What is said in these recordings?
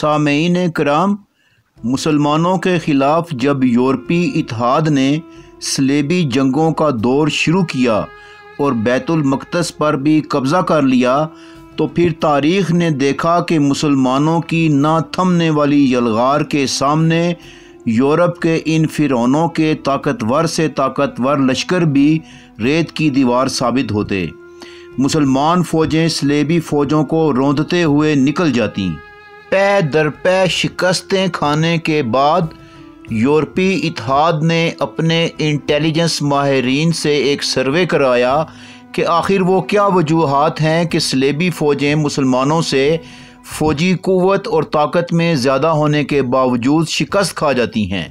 सामईन कराम, मुसलमानों के ख़िलाफ़ जब यूरोपी इत्तेहाद ने सलेबी जंगों का दौर शुरू किया और बैतुल मक़दस पर भी कब्ज़ा कर लिया, तो फिर तारीख़ ने देखा कि मुसलमानों की ना थमने वाली यलगार के सामने यूरोप के इन फ़िरौनों के ताकतवर से ताकतवर लश्कर भी रेत की दीवार साबित होते। मुसलमान फ़ौजें सलेबी फ़ौजों को रौंदते हुए निकल जातीं। पै दर पै शिकस्तें खाने के बाद यूरोपी इत्तेहाद ने अपने इंटेलिजेंस माहिरीन से एक सर्वे कराया कि आखिर वो क्या वजूहात हैं कि सलेबी फ़ौजें मुसलमानों से फ़ौजी क़ुव्वत और ताकत में ज़्यादा होने के बावजूद शिकस्त खा जाती हैं।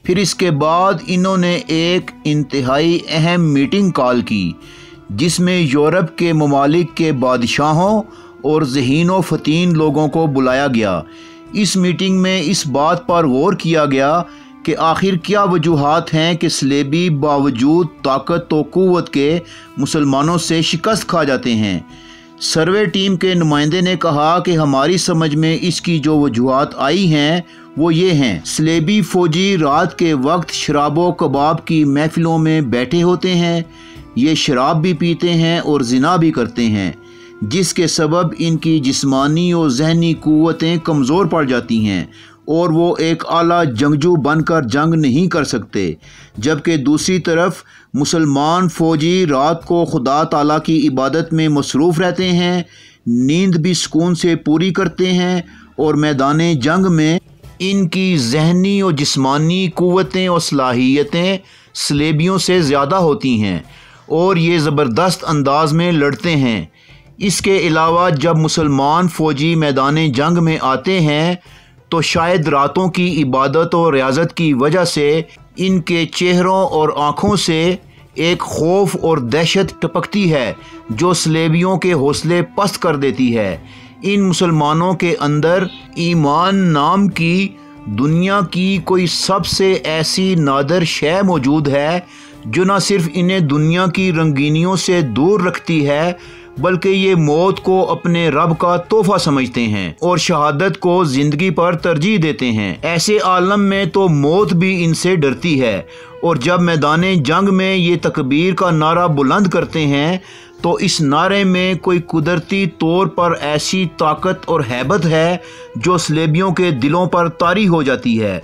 फिर इसके बाद इन्होंने एक इंतहाई अहम मीटिंग कॉल की, जिसमें यूरोप के ममालिक के बादशाहों और ज़हीन व फ़तीन लोगों को बुलाया गया। इस मीटिंग में इस बात पर गौर किया गया कि आखिर क्या वजूहात हैं कि सलेबी बावजूद ताकत व क़ुव्वत के मुसलमानों से शिकस्त खा जाते हैं। सर्वे टीम के नुमाइंदे ने कहा कि हमारी समझ में इसकी जो वजूहात आई हैं वो ये हैं। सलेबी फ़ौजी रात के वक्त शराब व कबाब की महफ़िलों में बैठे होते हैं। ये शराब भी पीते हैं और ज़िना भी करते हैं, जिसके सबब इनकी जिस्मानी और जहनी क़ुव्वतें कमज़ोर पड़ जाती हैं और वो एक आला जंगजू बनकर जंग नहीं कर सकते। जबकि दूसरी तरफ मुसलमान फ़ौजी रात को खुदा ताला की इबादत में मसरूफ़ रहते हैं, नींद भी सुकून से पूरी करते हैं और मैदान जंग में इनकी जहनी और जिस्मानी क़ुव्वतें और सलाहियतें सलेबियों से ज़्यादा होती हैं और ये ज़बरदस्त अंदाज में लड़ते हैं। इसके अलावा जब मुसलमान फ़ौजी मैदान जंग में आते हैं तो शायद रातों की इबादत और रियाज़त की वजह से इनके चेहरों और आँखों से एक खौफ और दहशत टपकती है जो सलेबियों के हौसले पस्त कर देती है। इन मुसलमानों के अंदर ईमान नाम की दुनिया की कोई सबसे ऐसी नादर शय मौजूद है जो न सिर्फ इन्हें दुनिया की रंगीनियों से दूर रखती है, बल्कि ये मौत को अपने रब का तोहफा समझते हैं और शहादत को ज़िंदगी पर तरजीह देते हैं। ऐसे आलम में तो मौत भी इनसे डरती है और जब मैदान जंग में ये तकबीर का नारा बुलंद करते हैं तो इस नारे में कोई कुदरती तौर पर ऐसी ताकत और हैबत है जो सलेबियों के दिलों पर तारी हो जाती है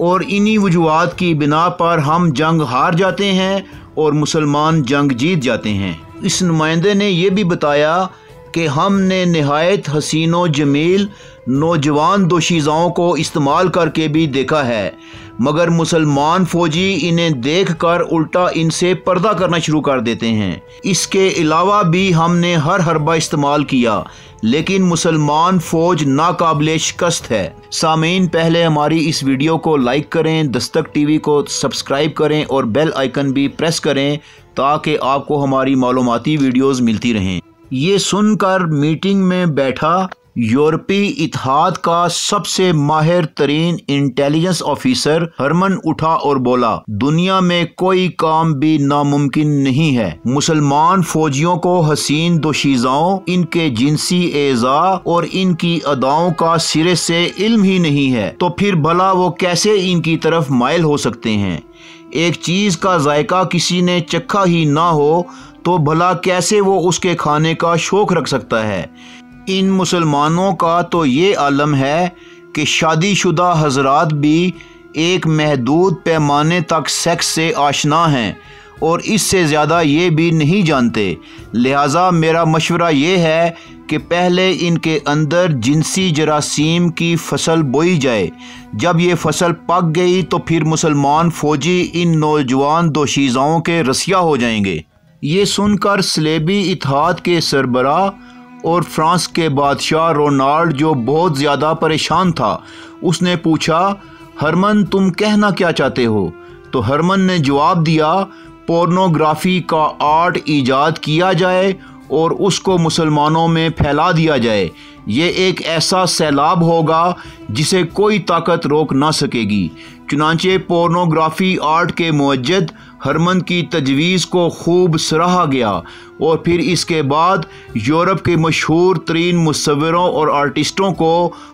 और इन्हीं वजूहात की बिना पर हम जंग हार जाते हैं और मुसलमान जंग जीत जाते हैं। इस नुमाइंदे ने यह भी बताया कि हमने नहायत हसीन व जमील नौजवान दोशीज़ाओं को इस्तेमाल करके भी देखा है, मगर मुसलमान फ़ौजी इन्हें देखकर उल्टा इनसे पर्दा करना शुरू कर देते हैं। इसके अलावा भी हमने हर हरबा इस्तेमाल किया, लेकिन मुसलमान फ़ौज नाकाबिले शिकस्त है। सामीन, पहले हमारी इस वीडियो को लाइक करें, दस्तक टीवी को सब्सक्राइब करें और बेल आइकन भी प्रेस करें ताकि आपको हमारी मालूमाती वीडियोज़ मिलती रहें। ये सुनकर मीटिंग में बैठा यूरोपी इत्तेहाद का सबसे माहिर तरीन इंटेलिजेंस ऑफिसर हरमन उठा और बोला, दुनिया में कोई काम भी नामुमकिन नहीं है। मुसलमान फौजियों को हसीन दोशीज़ाओं, इनके जिनसी एज़ा और इनकी अदाओं का सिरे से इल्म ही नहीं है, तो फिर भला वो कैसे इनकी तरफ माइल हो सकते हैं। एक चीज़ का जायका किसी ने चखा ही ना हो तो भला कैसे वो उसके खाने का शौक़ रख सकता है। इन मुसलमानों का तो ये आलम है कि शादीशुदा हजरात भी एक महदूद पैमाने तक सेक्स से आशना हैं और इससे ज़्यादा ये भी नहीं जानते। लिहाजा मेरा मशवरा ये है कि पहले इनके अंदर जिनसी जरासीम की फसल बोई जाए। जब ये फसल पक गई तो फिर मुसलमान फ़ौजी इन नौजवान दोशीज़ाओं के रसिया हो जाएंगे। ये सुनकर सलेबी इत्तेहाद के सरबराह और फ्रांस के बादशाह रोनाल्ड, जो बहुत ज़्यादा परेशान था, उसने पूछा, हरमन तुम कहना क्या चाहते हो? तो हरमन ने जवाब दिया, पोर्नोग्राफी का आर्ट ईजाद किया जाए और उसको मुसलमानों में फैला दिया जाए। ये एक ऐसा सैलाब होगा जिसे कोई ताकत रोक ना सकेगी, चुनांचे पोर्नोग्राफी आर्ट के मुवज्जद हरमन की तजवीज़ को खूब सराहा गया और फिर इसके बाद यूरोप के मशहूर तरीन मुसव्विरों और आर्टिस्टों को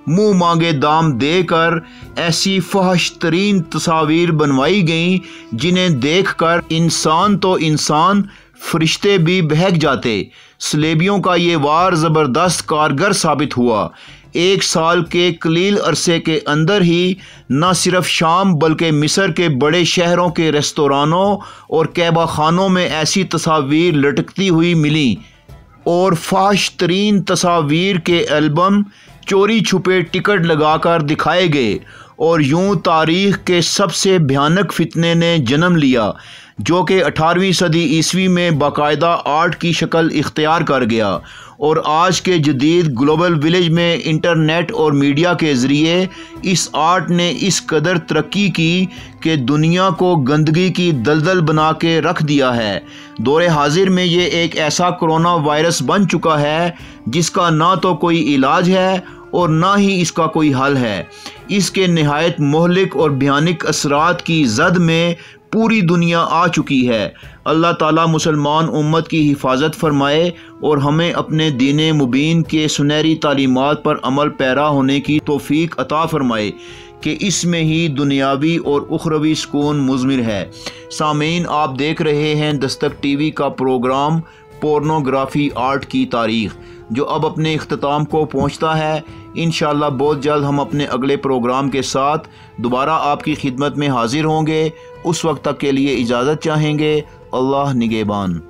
मुँह मांगे दाम देकर ऐसी फहश तरीन तस्वीर बनवाई गईं जिन्हें देखकर इंसान तो इंसान फरिश्ते भी बहक जाते। सलेबियों का ये वार ज़बरदस्त कारगर साबित हुआ। 1 साल के कलील अरसे के अंदर ही न सिर्फ शाम बल्कि मिस्र के बड़े शहरों के रेस्तोरानों और कैबा खानों में ऐसी तस्वीर लटकती हुई मिली और फाहिश तरीन तस्वीर के एल्बम चोरी छुपे टिकट लगाकर दिखाए गए और यूं तारीख़ के सबसे भयानक फितने ने जन्म लिया जो कि 18वीं सदी ईस्वी में बाकायदा आर्ट की शक्ल इख्तियार कर गया और आज के जदीद ग्लोबल विलेज में इंटरनेट और मीडिया के ज़रिए इस आर्ट ने इस कदर तरक्की की कि दुनिया को गंदगी की दलदल बना के रख दिया है। दौरे हाजिर में ये एक ऐसा कोरोना वायरस बन चुका है जिसका ना तो कोई इलाज है और ना ही इसका कोई हल है। इसके नहायत मोहलिक और भयानक असरात की जद में पूरी दुनिया आ चुकी है। अल्लाह ताला मुसलमान उम्मत की हिफाजत फरमाए और हमें अपने दीन मुबीन के सुनहरी तालीमात पर अमल पैरा होने की तौफीक अता फरमाए कि इसमें ही दुनियावी और उखरवी सुकून मुज़मिर है। सामीन, आप देख रहे हैं दस्तक टीवी का प्रोग्राम पोर्नोग्राफी आर्ट की तारीख़ जो अब अपने इख्तिताम को पहुंचता है। इंशाअल्लाह बहुत जल्द हम अपने अगले प्रोग्राम के साथ दोबारा आपकी खिदमत में हाजिर होंगे। उस वक्त तक के लिए इजाज़त चाहेंगे। अल्लाह निगहबान।